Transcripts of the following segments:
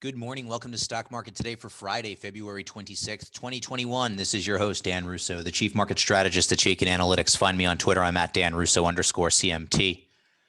Good morning. Welcome to Stock Market Today for Friday, February 26th, 2021. This is your host, Dan Russo, the Chief Market Strategist at Chaikin Analytics. Find me on Twitter. I'm at Dan Russo _ CMT.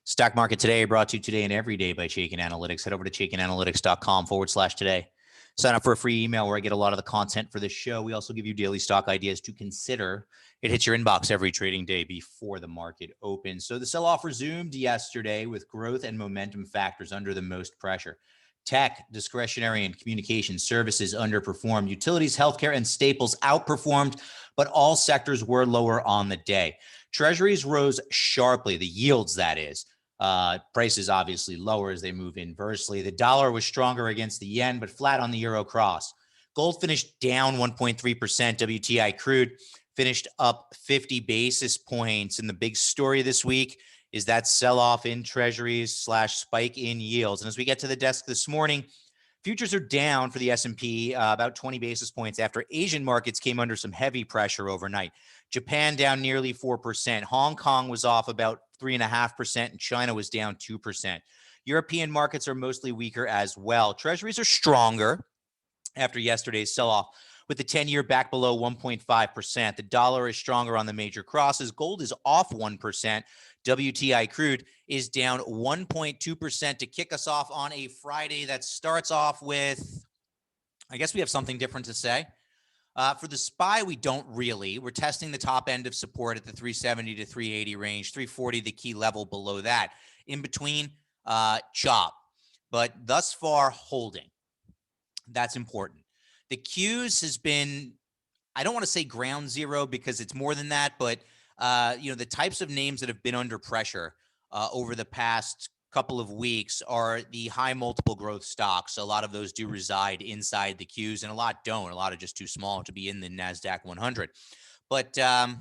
Stock Market Today brought to you today and every day by Chaikin Analytics. Head over to chaikinanalytics.com /today. Sign up for a free email where I get a lot of the content for this show. We also give you daily stock ideas to consider. It hits your inbox every trading day before the market opens. So the sell-off resumed yesterday with growth and momentum factors under the most pressure. Tech, discretionary, and communication services underperformed. Utilities, healthcare, and staples outperformed, but all sectors were lower on the day. Treasuries rose sharply, the yields, that is. Prices obviously lower as they move inversely. The dollar was stronger against the yen, but flat on the euro cross. Gold finished down 1.3%. WTI crude finished up 50 basis points. And the big story this week is that sell-off in treasuries / spike in yields. And as we get to the desk this morning, futures are down for the S&P about 20 basis points after Asian markets came under some heavy pressure overnight. Japan down nearly 4%. Hong Kong was off about 3.5%, and China was down 2%. European markets are mostly weaker as well. Treasuries are stronger after yesterday's sell-off, with the 10-year back below 1.5%. The dollar is stronger on the major crosses. Gold is off 1%. WTI crude is down 1.2% to kick us off on a Friday that starts off with, I guess we have something different to say. For the SPY, we don't really. We're testing the top end of support at the 370 to 380 range, 340 the key level below that. In between, chop, but thus far holding. That's important. The Qs has been, I don't want to say ground zero because it's more than that, but the types of names that have been under pressure over the past couple of weeks are the high multiple growth stocks. A lot of those do reside inside the Qs, and a lot don't. A lot are just too small to be in the NASDAQ 100. But the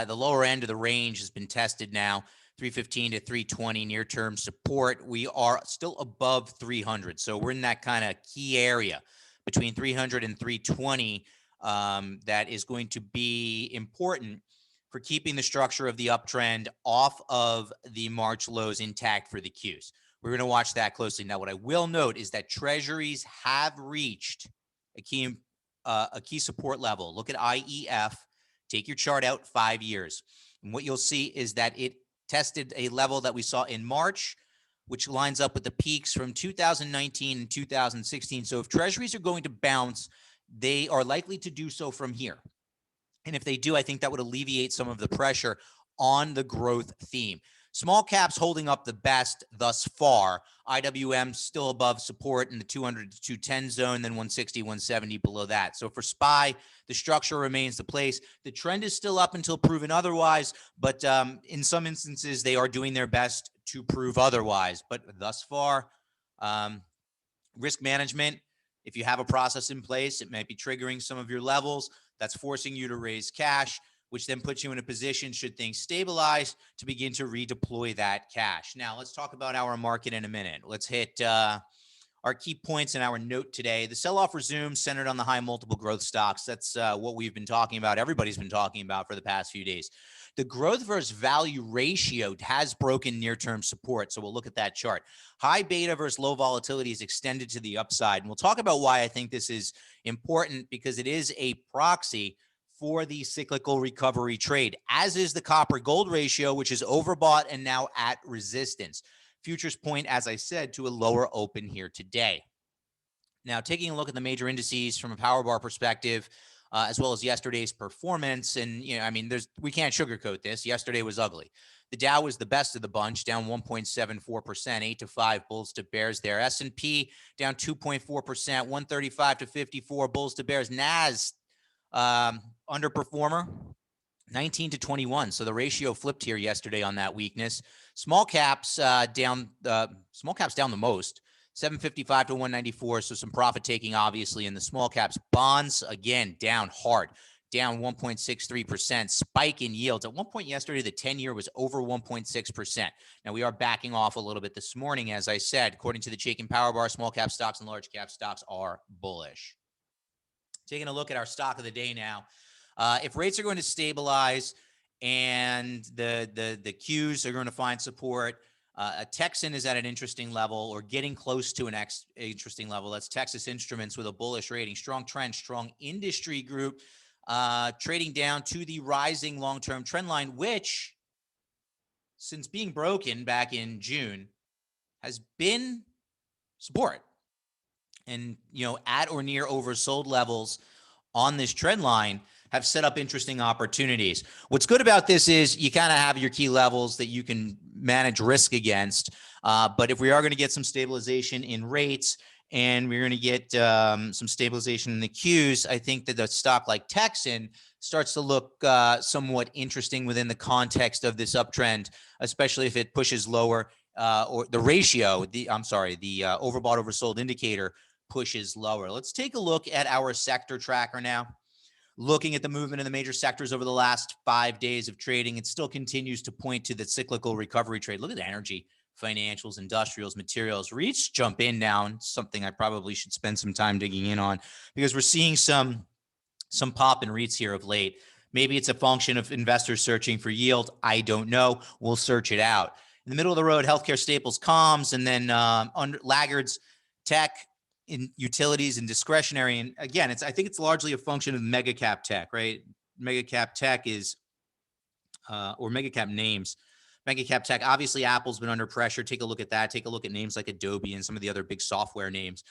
lower end of the range has been tested now. 315 to 320 near-term support. We are still above 300. So we're in that kind of key area between 300 and 320 that is going to be important for keeping the structure of the uptrend off of the March lows intact for the Qs. We're going to watch that closely. Now, what I will note is that treasuries have reached a key support level. Look at IEF. Take your chart out 5 years. And what you'll see is that it tested a level that we saw in March, which lines up with the peaks from 2019 and 2016. So if treasuries are going to bounce, they are likely to do so from here. And if they do, I think that would alleviate some of the pressure on the growth theme. Small caps holding up the best thus far. IWM still above support in the 200 to 210 zone, then 160, 170 below that. So for SPY, the structure remains the place. The trend is still up until proven otherwise, but in some instances, they are doing their best to prove otherwise. But thus far, risk management, if you have a process in place, it might be triggering some of your levels. That's forcing you to raise cash, which then puts you in a position, should things stabilize, to begin to redeploy that cash. Now, let's talk about our market in a minute. Let's hit our key points in our note today. The sell-off resumes, centered on the high multiple growth stocks. That's what we've been talking about. Everybody's been talking about for the past few days. The growth versus value ratio has broken near-term support, so we'll look at that chart. High beta versus low volatility is extended to the upside, and we'll talk about why I think this is important, because it is a proxy for the cyclical recovery trade, as is the copper gold ratio, which is overbought and now at resistance. Futures point, as I said, to a lower open here today. Now, taking a look at the major indices from a power bar perspective, as well as yesterday's performance, and we can't sugarcoat this. Yesterday was ugly. The Dow was the best of the bunch, down 1.74%, 8 to 5 bulls to bears there. S&P down 2.4%, 135 to 54 bulls to bears. Nas underperformer, 19 to 21. So the ratio flipped here yesterday on that weakness. Small caps down the most, 755 to 194. So some profit taking, obviously, in the small caps. Bonds, again, down hard, down 1.63%. Spike in yields. At one point yesterday, the 10-year was over 1.6%. Now, we are backing off a little bit this morning. As I said, according to the Chaikin Power Bar, small cap stocks and large cap stocks are bullish. Taking a look at our stock of the day now. If rates are going to stabilize and the Qs are going to find support, Texan is at an interesting level or getting close to an interesting level. That's Texas Instruments with a bullish rating, strong trend, strong industry group, trading down to the rising long-term trend line, which since being broken back in June has been support and, at or near oversold levels on this trend line have set up interesting opportunities. What's good about this is you kind of have your key levels that you can manage risk against. But if we are going to get some stabilization in rates and we're going to get some stabilization in the Qs, I think that the stock like Texan starts to look somewhat interesting within the context of this uptrend, especially if it pushes lower or the ratio, the overbought oversold indicator pushes lower. Let's take a look at our sector tracker now. Looking at the movement in the major sectors over the last 5 days of trading, it still continues to point to the cyclical recovery trade. Look at the energy, financials, industrials, materials. REITs jump in now, and something I probably should spend some time digging in on because we're seeing some pop in REITs here of late. Maybe it's a function of investors searching for yield. I don't know. We'll search it out. In the middle of the road, healthcare, staples, comms, and then laggards, tech, in utilities and discretionary. And again, I think it's largely a function of mega cap tech, right? Mega cap tech is, or mega cap names. Mega cap tech, obviously Apple's been under pressure. Take a look at that. Take a look at names like Adobe and some of the other big software names.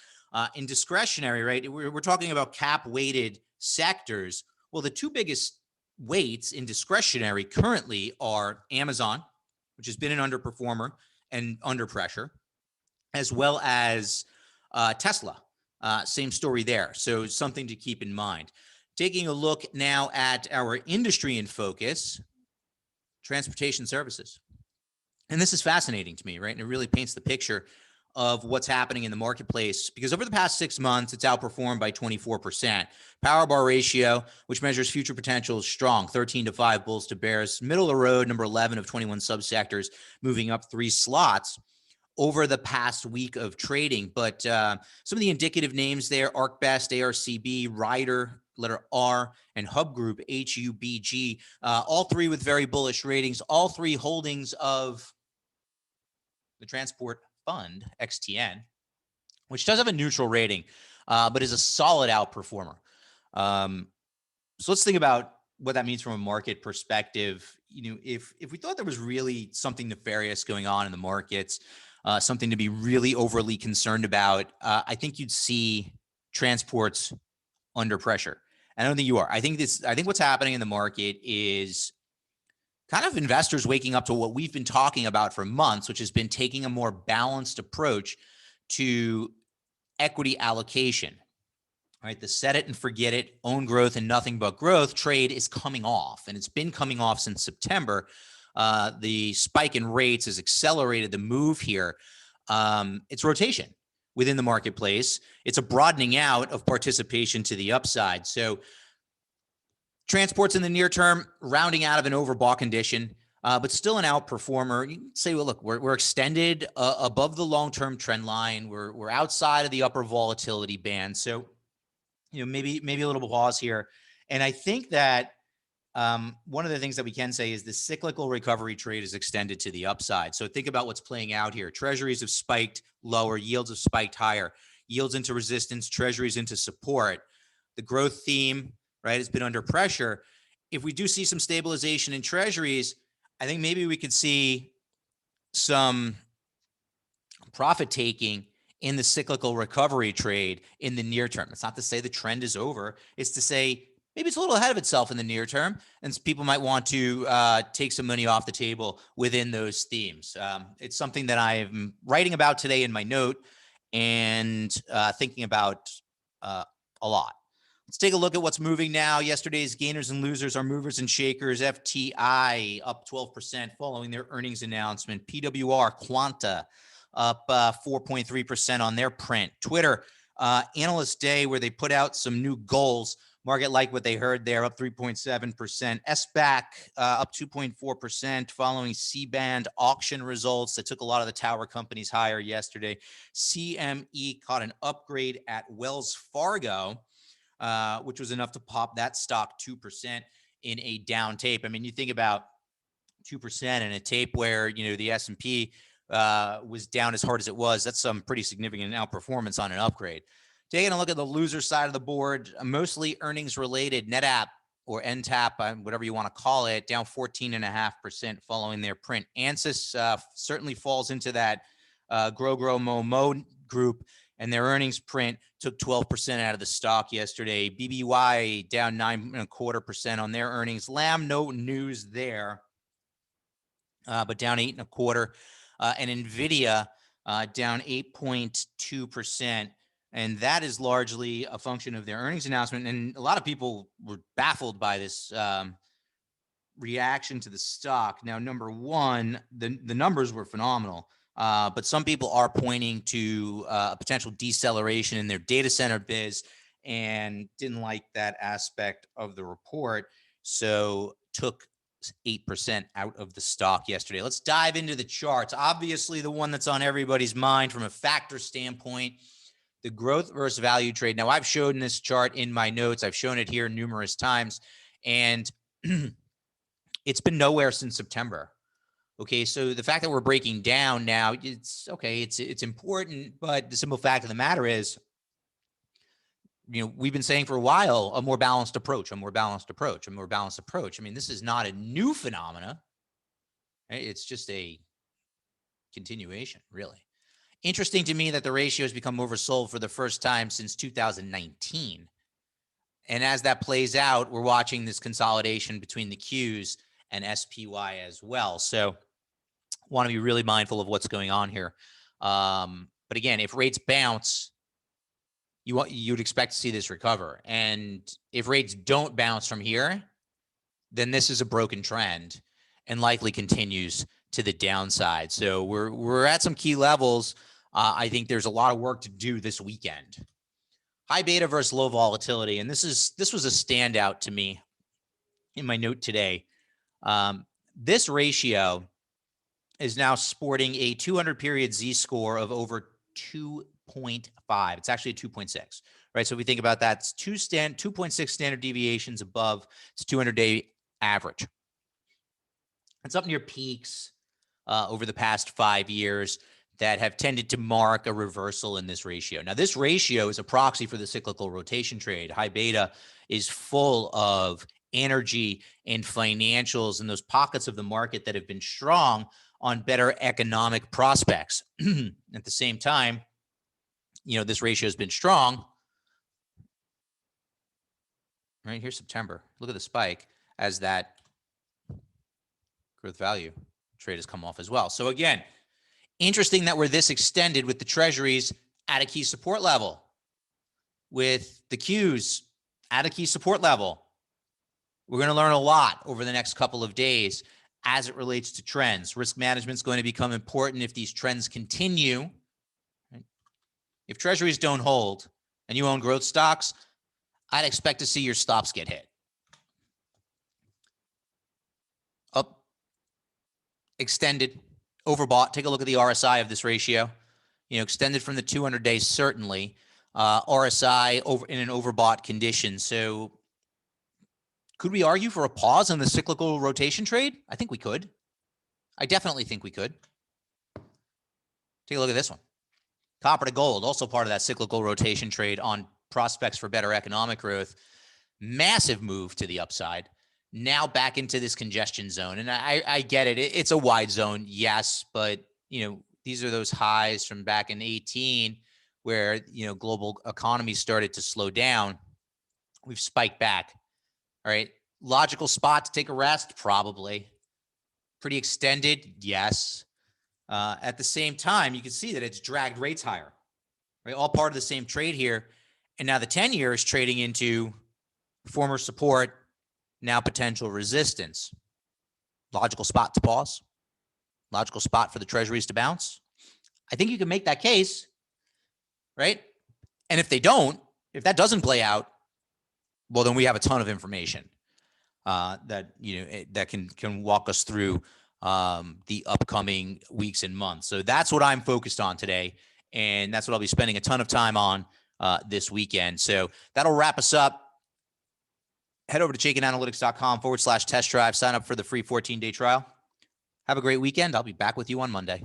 In discretionary, right? We're talking about cap weighted sectors. Well, the two biggest weights in discretionary currently are Amazon, which has been an underperformer and under pressure, as well as Tesla. Same story there. So something to keep in mind. Taking a look now at our industry in focus, transportation services. And this is fascinating to me, right? And it really paints the picture of what's happening in the marketplace because over the past 6 months, it's outperformed by 24%. Power bar ratio, which measures future potential, is strong, 13-5 bulls to bears. Middle of the road, number 11 of 21 subsectors, moving up 3 slots over the past week of trading. But some of the indicative names there, ArcBest, ARCB, Ryder, letter R, and Hub Group, HUBG, all three with very bullish ratings, all three holdings of the Transport Fund, XTN, which does have a neutral rating, but is a solid outperformer. So let's think about what that means from a market perspective. If we thought there was really something nefarious going on in the markets, something to be really overly concerned about, I think you'd see transports under pressure. And I don't think you are. I think what's happening in the market is kind of investors waking up to what we've been talking about for months, which has been taking a more balanced approach to equity allocation. Right, the set it and forget it, own growth and nothing but growth trade is coming off, and it's been coming off since September. The spike in rates has accelerated the move here. It's rotation within the marketplace. It's a broadening out of participation to the upside. So transports in the near term, rounding out of an overbought condition, but still an outperformer. You can say, well, look, we're extended above the long-term trend line. We're outside of the upper volatility band. So maybe a little pause here. And I think that one of the things that we can say is the cyclical recovery trade is extended to the upside. So think about what's playing out here. Treasuries have spiked lower, yields have spiked higher, yields into resistance, treasuries into support. The growth theme, right, has been under pressure. If we do see some stabilization in treasuries, I think maybe we could see some profit taking in the cyclical recovery trade in the near term. It's not to say the trend is over. It's to say maybe it's a little ahead of itself in the near term, and people might want to take some money off the table within those themes. It's something that I am writing about today in my note and thinking about a lot. Let's take a look at what's moving now. Yesterday's gainers and losers are movers and shakers. FTI up 12% following their earnings announcement. PWR, Quanta, up 4.3% on their print. Twitter, Analyst Day, where they put out some new goals. Market liked what they heard there, up 3.7%. SBAC up 2.4% following C-band auction results that took a lot of the tower companies higher yesterday. CME caught an upgrade at Wells Fargo, which was enough to pop that stock 2% in a down tape. I mean, you think about 2% in a tape where, the S&P was down as hard as it was. That's some pretty significant outperformance on an upgrade. Taking a look at the loser side of the board, mostly earnings related. NetApp or NTAP, whatever you want to call it, down 14.5% following their print. Ansys certainly falls into that grow, mo group, and their earnings print took 12% out of the stock yesterday. BBY down 9.25% on their earnings. Lam, no news there, but down 8.25%. And NVIDIA down 8.2%. And that is largely a function of their earnings announcement. And a lot of people were baffled by this reaction to the stock. Now, number one, the numbers were phenomenal. But some people are pointing to a potential deceleration in their data center biz and didn't like that aspect of the report. So took 8% out of the stock yesterday. Let's dive into the charts. Obviously, the one that's on everybody's mind from a factor standpoint, the growth versus value trade. Now, I've shown this chart in my notes. I've shown it here numerous times, and it's been nowhere since September. Okay, so the fact that we're breaking down now, it's okay, it's important, but the simple fact of the matter is, we've been saying for a while, a more balanced approach, a more balanced approach, a more balanced approach. I mean, this is not a new phenomena. Right? It's just a continuation, really. Interesting to me that the ratio has become oversold for the first time since 2019. And as that plays out, we're watching this consolidation between the Qs and SPY as well. So want to be really mindful of what's going on here. But again, if rates bounce, you'd expect to see this recover. And if rates don't bounce from here, then this is a broken trend and likely continues to the downside. So we're at some key levels. I think there's a lot of work to do this weekend. High beta versus low volatility. And this was a standout to me in my note today. This ratio is now sporting a 200 period Z-score of over 2.5. It's actually a 2.6, right? So if we think about that, it's 2.6 standard deviations above its 200-day average. It's up near peaks over the past 5 years that have tended to mark a reversal in this ratio. Now, this ratio is a proxy for the cyclical rotation trade. High beta is full of energy and financials and those pockets of the market that have been strong on better economic prospects. At the same time, this ratio has been strong. Right here's September. Look at the spike as that growth value trade has come off as well. So again, interesting that we're this extended with the treasuries at a key support level, with the Qs at a key support level. We're going to learn a lot over the next couple of days as it relates to trends. Risk management is going to become important if these trends continue. If treasuries don't hold and you own growth stocks, I'd expect to see your stops get hit. Up, extended, overbought. Take a look at the RSI of this ratio. Extended from the 200 days, certainly. RSI over in an overbought condition. So could we argue for a pause in the cyclical rotation trade? I think we could. I definitely think we could. Take a look at this one. Copper to gold, also part of that cyclical rotation trade on prospects for better economic growth. Massive move to the upside. Now back into this congestion zone. And I get it. It's a wide zone, yes, but these are those highs from back in 18 where global economy started to slow down. We've spiked back. All right. Logical spot to take a rest, probably. Pretty extended, yes. At the same time, you can see that it's dragged rates higher, right? All part of the same trade here. And now the 10-year is trading into former support, now potential resistance. Logical spot to pause. Logical spot for the treasuries to bounce. I think you can make that case, right? And if that doesn't play out, well, then we have a ton of information that can walk us through the upcoming weeks and months. So that's what I'm focused on today, and that's what I'll be spending a ton of time on this weekend. So that'll wrap us up. Head over to chaikinanalytics.com/test drive. Sign up for the free 14-day trial. Have a great weekend. I'll be back with you on Monday.